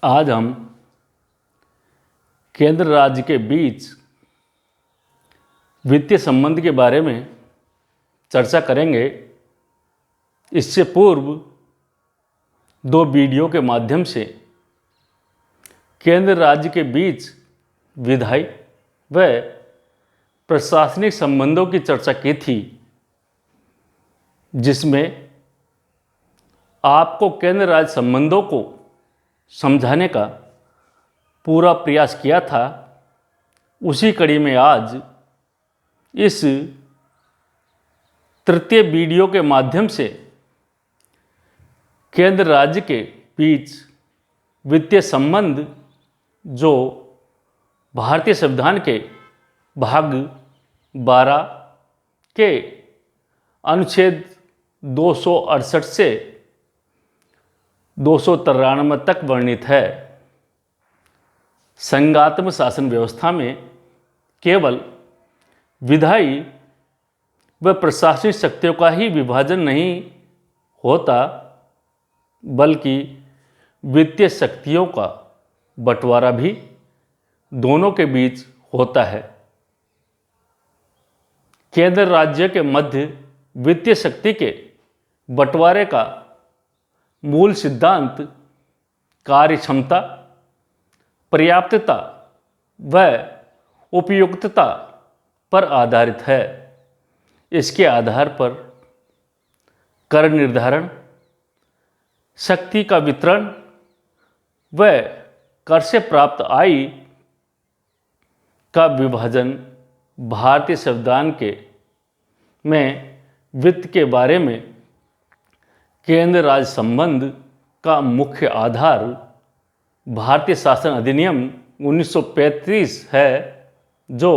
आज हम केंद्र राज्य के बीच वित्तीय संबंध के बारे में चर्चा करेंगे। इससे पूर्व दो वीडियो के माध्यम से केंद्र राज्य के बीच विधायी व प्रशासनिक संबंधों की चर्चा की थी, जिसमें आपको केंद्र राज्य संबंधों को समझाने का पूरा प्रयास किया था। उसी कड़ी में आज इस तृतीय वीडियो के माध्यम से केंद्र राज्य के बीच वित्तीय संबंध जो भारतीय संविधान के भाग 12 के अनुच्छेद 268 से 293 तक वर्णित है। संघात्मक शासन व्यवस्था में केवल विधायी व प्रशासनिक शक्तियों का ही विभाजन नहीं होता, बल्कि वित्तीय शक्तियों का बंटवारा भी दोनों के बीच होता है। केंद्र राज्य के मध्य वित्तीय शक्ति के बंटवारे का मूल सिद्धांत कार्यक्षमता, पर्याप्तता व उपयुक्तता पर आधारित है। इसके आधार पर कर निर्धारण, शक्ति का वितरण व कर से प्राप्त आय का विभाजन भारतीय संविधान के में वित्त के बारे में केंद्र राज्य संबंध का मुख्य आधार भारतीय शासन अधिनियम 1935 है, जो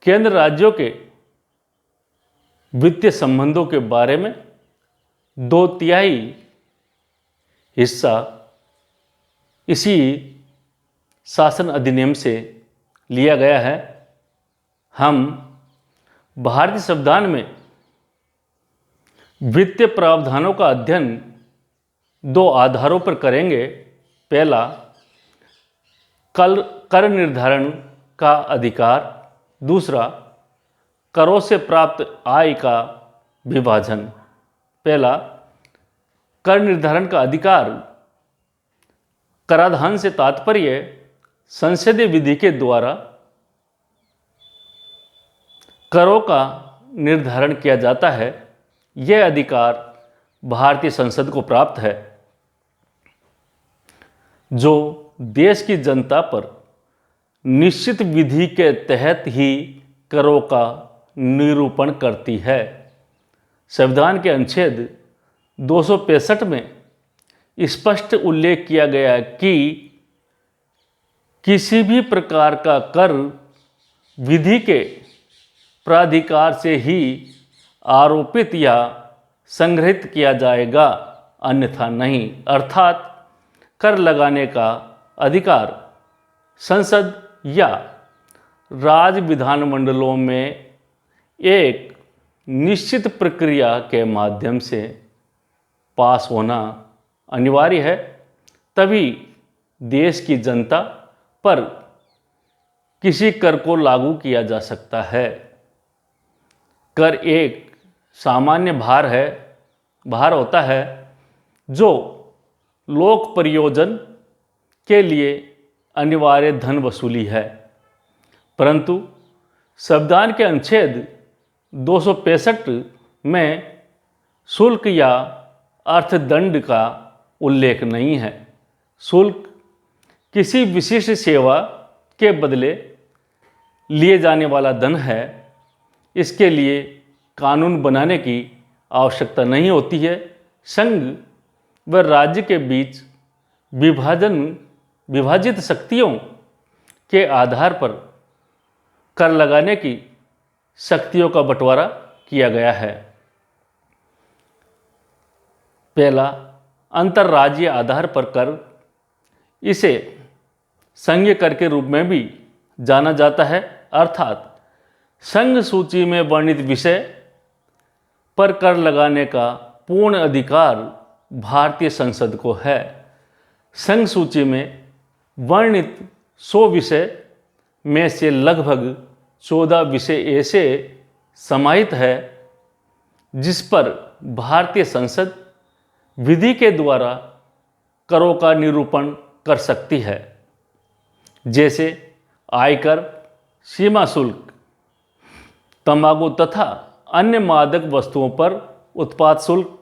केंद्र राज्यों के वित्तीय संबंधों के बारे में 2/3 हिस्सा इसी शासन अधिनियम से लिया गया है। हम भारतीय संविधान में वित्तीय प्रावधानों का अध्ययन 2 आधारों पर करेंगे। पहला, कर निर्धारण का अधिकार, दूसरा, करों से प्राप्त आय का विभाजन। पहला, कर निर्धारण का अधिकार। कराधान से तात्पर्य संसदीय विधि के द्वारा करों का निर्धारण किया जाता है। यह अधिकार भारतीय संसद को प्राप्त है, जो देश की जनता पर निश्चित विधि के तहत ही करों का निरूपण करती है। संविधान के अनुच्छेद 265 में स्पष्ट उल्लेख किया गया है कि किसी भी प्रकार का कर विधि के प्राधिकार से ही आरोपित या संग्रहित किया जाएगा, अन्यथा नहीं। अर्थात कर लगाने का अधिकार संसद या राज्य विधानमंडलों में एक निश्चित प्रक्रिया के माध्यम से पास होना अनिवार्य है, तभी देश की जनता पर किसी कर को लागू किया जा सकता है। कर एक सामान्य भार होता है जो लोक प्रयोजन के लिए अनिवार्य धन वसूली है, परंतु संविधान के अनुच्छेद 265 में शुल्क या अर्थदंड का उल्लेख नहीं है। शुल्क किसी विशिष्ट सेवा के बदले लिए जाने वाला धन है। इसके लिए कानून बनाने की आवश्यकता नहीं होती है। संघ व राज्य के बीच विभाजित शक्तियों के आधार पर कर लगाने की शक्तियों का बंटवारा किया गया है। पहला, अंतर्राज्यीय आधार पर कर। इसे संघीय कर के रूप में भी जाना जाता है, अर्थात संघ सूची में वर्णित विषय पर कर लगाने का पूर्ण अधिकार भारतीय संसद को है। संघ सूची में वर्णित 100 विषय में से लगभग 14 विषय ऐसे समाहित है जिस पर भारतीय संसद विधि के द्वारा करों का निरूपण कर सकती है, जैसे आयकर, सीमा शुल्क, तंबाकू तथा अन्य मादक वस्तुओं पर उत्पाद शुल्क,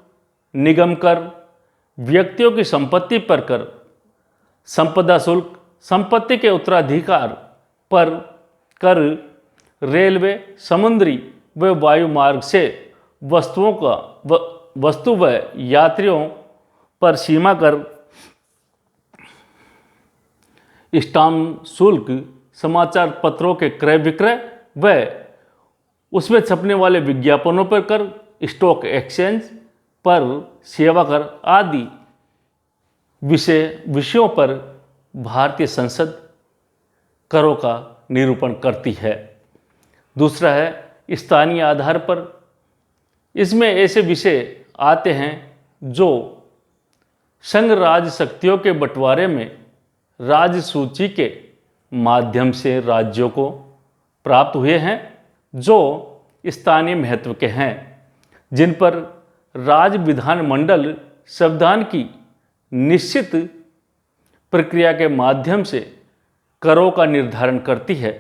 निगम कर, व्यक्तियों की संपत्ति पर कर, संपदा शुल्क, संपत्ति के उत्तराधिकार पर कर, रेलवे, समुद्री व वायु मार्ग से वस्तु व यात्रियों पर सीमा कर, स्टाम्प शुल्क, समाचार पत्रों के क्रय विक्रय व उसमें छपने वाले विज्ञापनों पर कर, स्टॉक एक्सचेंज पर सेवा कर आदि विषयों पर भारतीय संसद करों का निरूपण करती है। दूसरा है स्थानीय आधार पर। इसमें ऐसे विषय आते हैं जो संघ राज्य शक्तियों के बंटवारे में राज्य सूची के माध्यम से राज्यों को प्राप्त हुए हैं, जो स्थानीय महत्व के हैं, जिन पर राज्य विधानमंडल संविधान की निश्चित प्रक्रिया के माध्यम से करों का निर्धारण करती है।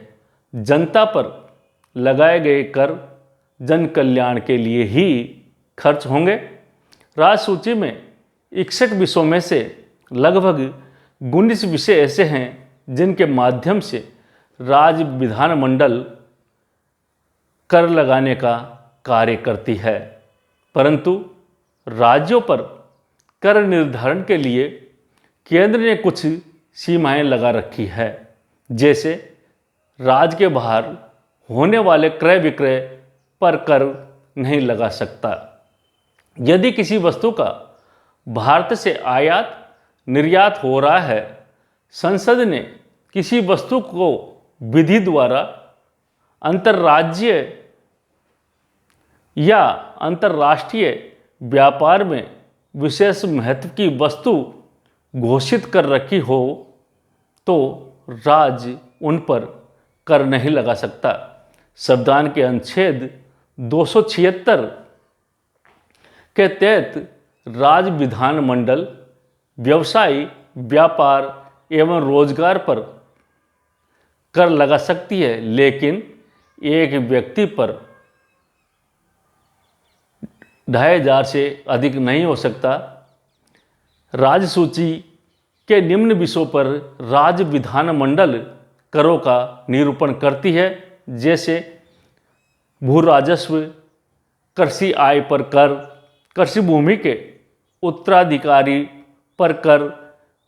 जनता पर लगाए गए कर जन कल्याण के लिए ही खर्च होंगे। राज्य सूची में 61 विषयों में से लगभग 19 विषय ऐसे हैं जिनके माध्यम से राज्य विधानमंडल कर लगाने का कार्य करती है, परंतु राज्यों पर कर निर्धारण के लिए केंद्र ने कुछ सीमाएं लगा रखी है, जैसे राज्य के बाहर होने वाले क्रय विक्रय पर कर नहीं लगा सकता। यदि किसी वस्तु का भारत से आयात निर्यात हो रहा है, संसद ने किसी वस्तु को विधि द्वारा अंतर्राज्यीय या अंतर्राष्ट्रीय व्यापार में विशेष महत्व की वस्तु घोषित कर रखी हो तो राज्य उन पर कर नहीं लगा सकता। संविधान के अनुच्छेद 276 के तहत राज्य विधानमंडल व्यवसाय, व्यापार एवं रोजगार पर कर लगा सकती है, लेकिन एक व्यक्ति पर 2500 से अधिक नहीं हो सकता। राज्य सूची के निम्न विषयों पर राज्य विधानमंडल करों का निरूपण करती है, जैसे भू राजस्व, कृषि आय पर कर, कृषि भूमि के उत्तराधिकारी पर कर,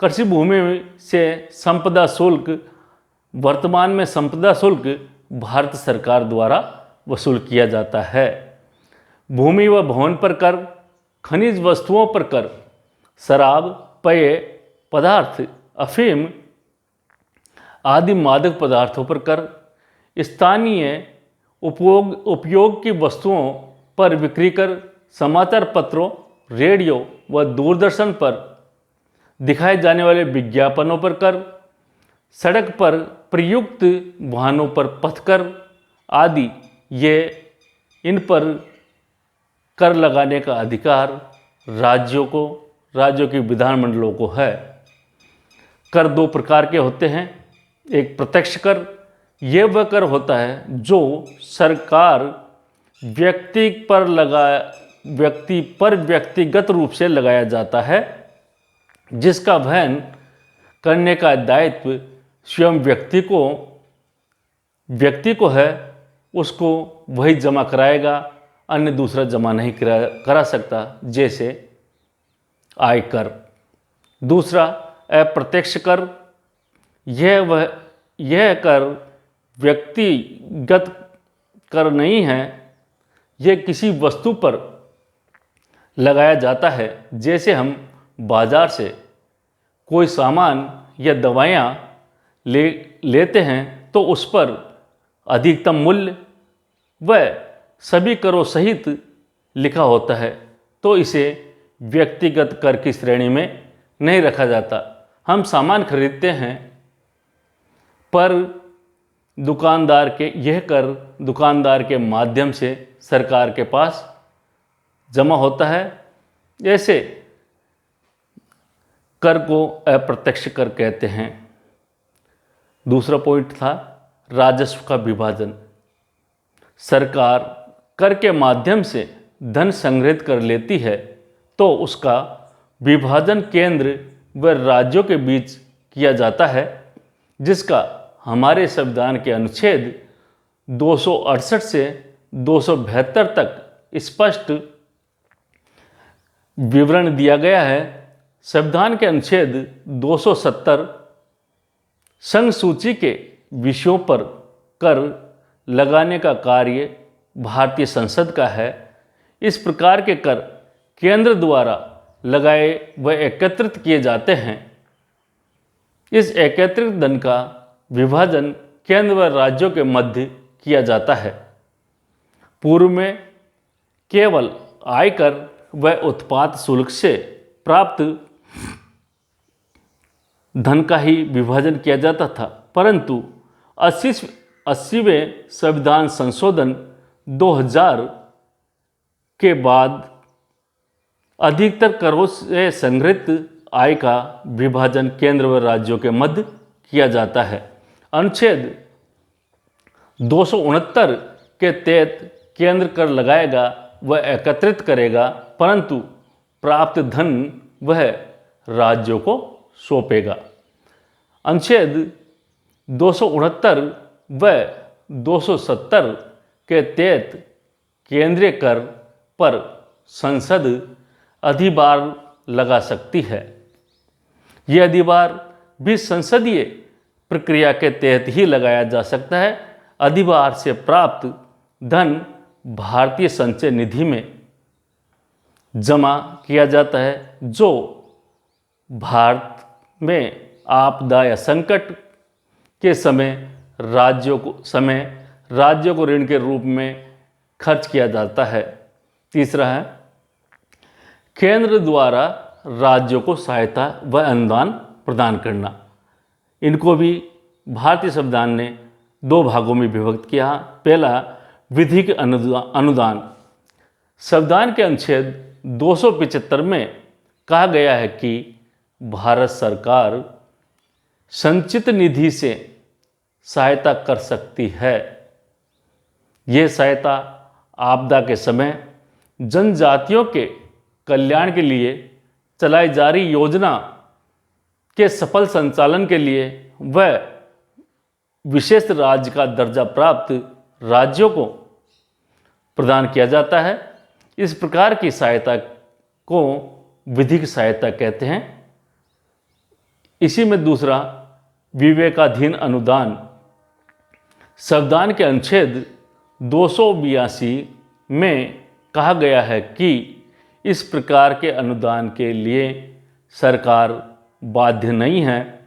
कृषि भूमि से संपदा शुल्क। वर्तमान में संपदा शुल्क भारत सरकार द्वारा वसूल किया जाता है। भूमि व भवन पर कर, खनिज वस्तुओं पर कर, शराब, पेय पदार्थ, अफीम आदि मादक पदार्थों पर कर, स्थानीय उपयोग की वस्तुओं पर बिक्री कर, समाचार पत्रों, रेडियो व दूरदर्शन पर दिखाए जाने वाले विज्ञापनों पर कर, सड़क पर प्रयुक्त वाहनों पर पथ कर आदि ये इन पर कर लगाने का अधिकार राज्यों के विधानमंडलों को है। कर दो प्रकार के होते हैं। एक प्रत्यक्ष कर, यह वह कर होता है जो सरकार व्यक्ति पर व्यक्तिगत रूप से लगाया जाता है, जिसका वहन करने का दायित्व स्वयं व्यक्ति को है। उसको वही जमा कराएगा, अन्य दूसरा जमा नहीं करा सकता, जैसे आयकर। दूसरा अप्रत्यक्ष कर, यह कर व्यक्तिगत कर नहीं है, यह किसी वस्तु पर लगाया जाता है। जैसे हम बाजार से कोई सामान या दवाइयाँ लेते हैं तो उस पर अधिकतम मूल्य व सभी करों सहित लिखा होता है, तो इसे व्यक्तिगत कर की श्रेणी में नहीं रखा जाता। हम सामान खरीदते हैं, पर यह कर दुकानदार के माध्यम से सरकार के पास जमा होता है। ऐसे कर को अप्रत्यक्ष कर कहते हैं। दूसरा पॉइंट था राजस्व का विभाजन। सरकार कर के माध्यम से धन संग्रहित कर लेती है तो उसका विभाजन केंद्र व राज्यों के बीच किया जाता है, जिसका हमारे संविधान के अनुच्छेद 268 से 272 तक स्पष्ट विवरण दिया गया है। संविधान के अनुच्छेद 270 संघ सूची के विषयों पर कर लगाने का कार्य भारतीय संसद का है। इस प्रकार के कर केंद्र द्वारा लगाए व एकत्रित किए जाते हैं। इस एकत्रित धन का विभाजन केंद्र व राज्यों के मध्य किया जाता है। पूर्व में केवल आयकर व उत्पाद शुल्क से प्राप्त धन का ही विभाजन किया जाता था, परंतु 80वें संविधान संशोधन 2000 के बाद अधिकतर करों से संग्रहित आय का विभाजन केंद्र व राज्यों के मध्य किया जाता है। अनुच्छेद 269 के तहत केंद्र कर लगाएगा व एकत्रित करेगा, परंतु प्राप्त धन वह राज्यों को सौंपेगा। अनुच्छेद 269 व 270 के तहत केंद्रीय कर पर संसद अधिभार लगा सकती है। यह अधिभार भी संसदीय प्रक्रिया के तहत ही लगाया जा सकता है। अधिभार से प्राप्त धन भारतीय संचय निधि में जमा किया जाता है, जो भारत में आपदा या संकट के समय राज्यों को ऋण के रूप में खर्च किया जाता है। तीसरा है केंद्र द्वारा राज्यों को सहायता व अनुदान प्रदान करना। इनको भी भारतीय संविधान ने 2 भागों में विभक्त किया। पहला विधिक अनुदान। संविधान के अनुच्छेद 275 में कहा गया है कि भारत सरकार संचित निधि से सहायता कर सकती है। यह सहायता आपदा के समय जनजातियों के कल्याण के लिए चलाई जा रही योजना के सफल संचालन के लिए व विशेष राज्य का दर्जा प्राप्त राज्यों को प्रदान किया जाता है। इस प्रकार की सहायता को विधिक सहायता कहते हैं। इसी में दूसरा विवेकाधीन अनुदान। संविधान के अनुच्छेद 282 में कहा गया है कि इस प्रकार के अनुदान के लिए सरकार बाध्य नहीं है।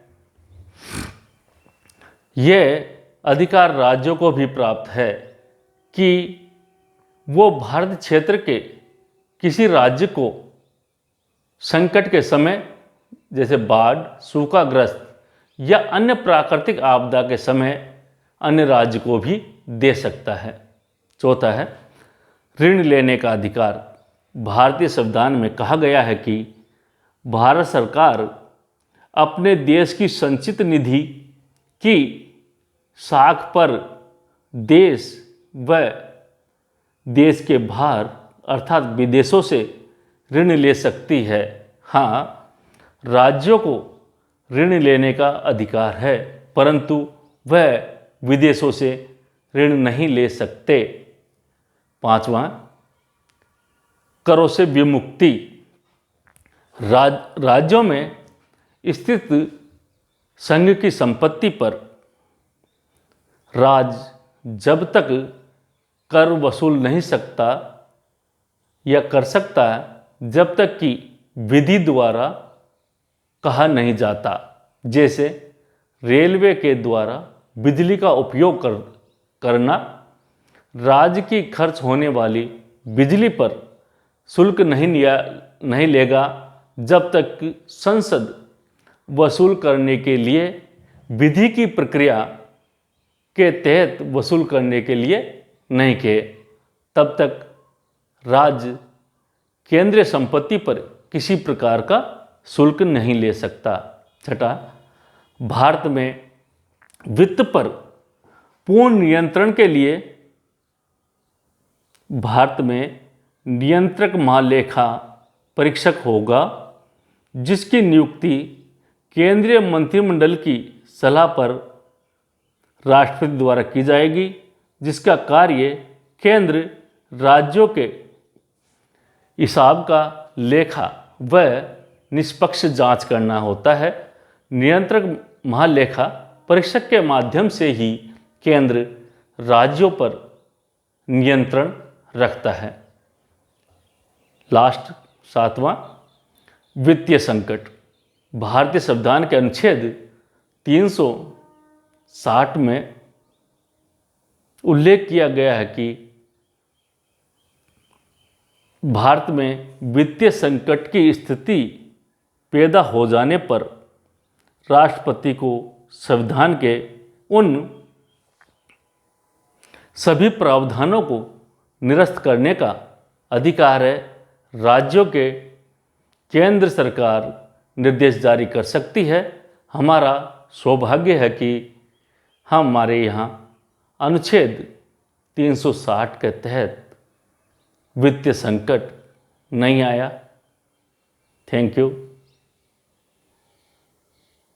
यह अधिकार राज्यों को भी प्राप्त है कि वो भारत क्षेत्र के किसी राज्य को संकट के समय जैसे बाढ़, सूखाग्रस्त या अन्य प्राकृतिक आपदा के समय अन्य राज्य को भी दे सकता है। चौथा है ऋण लेने का अधिकार। भारतीय संविधान में कहा गया है कि भारत सरकार अपने देश की संचित निधि की साख पर देश व देश के बाहर अर्थात विदेशों से ऋण ले सकती है। हाँ, राज्यों को ऋण लेने का अधिकार है, परंतु वह विदेशों से ऋण नहीं ले सकते। पांचवा करों से विमुक्ति। राज्यों में स्थित संघ की संपत्ति पर राज्य जब तक कर वसूल नहीं सकता या कर सकता जब तक कि विधि द्वारा कहा नहीं जाता। जैसे रेलवे के द्वारा बिजली का उपयोग करना, राज्य की खर्च होने वाली बिजली पर शुल्क नहीं लेगा जब तक कि संसद वसूल करने के लिए विधि की प्रक्रिया के तहत वसूल करने के लिए नहीं किए, तब तक राज्य केंद्रीय संपत्ति पर किसी प्रकार का शुल्क नहीं ले सकता। छठा, भारत में वित्त पर पूर्ण नियंत्रण के लिए भारत में नियंत्रक महालेखा परीक्षक होगा, जिसकी नियुक्ति केंद्रीय मंत्रिमंडल की सलाह पर राष्ट्रपति द्वारा की जाएगी, जिसका कार्य केंद्र राज्यों के हिसाब का लेखा व निष्पक्ष जांच करना होता है। नियंत्रक महालेखा परीक्षक के माध्यम से ही केंद्र राज्यों पर नियंत्रण रखता है। लास्ट 7वां, वित्तीय संकट। भारतीय संविधान के अनुच्छेद 360 में उल्लेख किया गया है कि भारत में वित्तीय संकट की स्थिति पैदा हो जाने पर राष्ट्रपति को संविधान के उन सभी प्रावधानों को निरस्त करने का अधिकार है। राज्यों के केंद्र सरकार निर्देश जारी कर सकती है। हमारा सौभाग्य है कि हमारे यहाँ अनुच्छेद 360 के तहत वित्तीय संकट नहीं आया। Thank you.